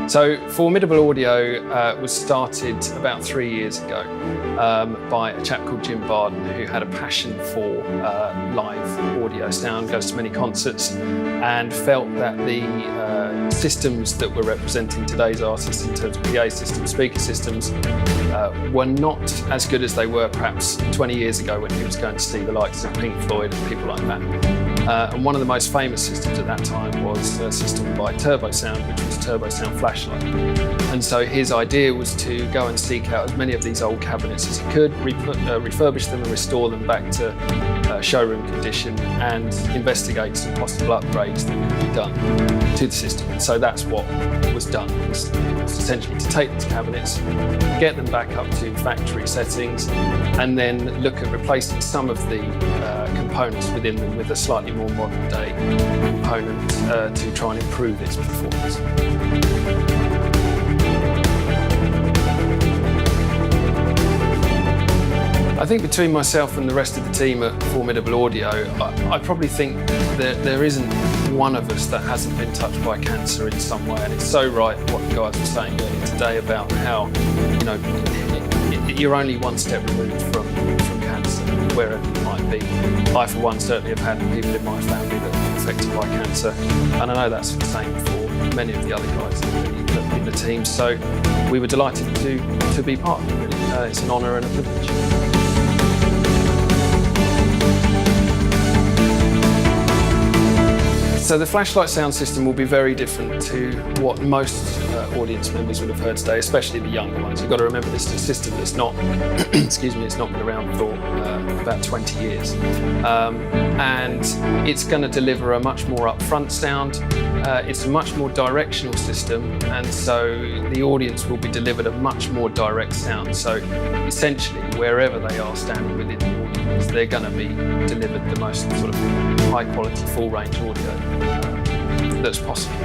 So Formidable Audio was started about 3 years ago by a chap called Jim Barden, who had a passion for live audio sound, goes to many concerts, and felt that the systems that were representing today's artists in terms of PA systems, speaker systems, were not as good as they were perhaps 20 years ago when he was going to see the likes of Pink Floyd and people like that. And one of the most famous systems at that time was a system by Turbo Sound, which was Turbo Sound Flashlight. And so his idea was to go and seek out as many of these old cabinets as he could, refurbish them and restore them back to showroom condition, and investigate some possible upgrades that could be done to the system. And so that's what was done. It was essentially to take these cabinets, get them back up to factory settings, and then look at replacing some of the components within them with a slightly more modern day component to try and improve its performance. I think between myself and the rest of the team at Formidable Audio, I probably think that there isn't one of us that hasn't been touched by cancer in some way. And it's so right what the guys were saying earlier today about how, you know, you're only one step removed from cancer, wherever it might be. I, for one, certainly have had people in my family that are affected by cancer, and I know that's the same for many of the other guys in the team. So we were delighted to be part of it, really. It's an honour and a privilege. So the flashlight sound system will be very different to what most audience members would have heard today, especially the younger ones. You've got to remember this is a system that's not, excuse me, it's not been around for about 20 years. And it's going to deliver a much more upfront sound. It's a much more directional system, and so the audience will be delivered a much more direct sound. So essentially, wherever they are standing within the audience, they're going to be delivered the most sort of high quality, full range audio that's possible.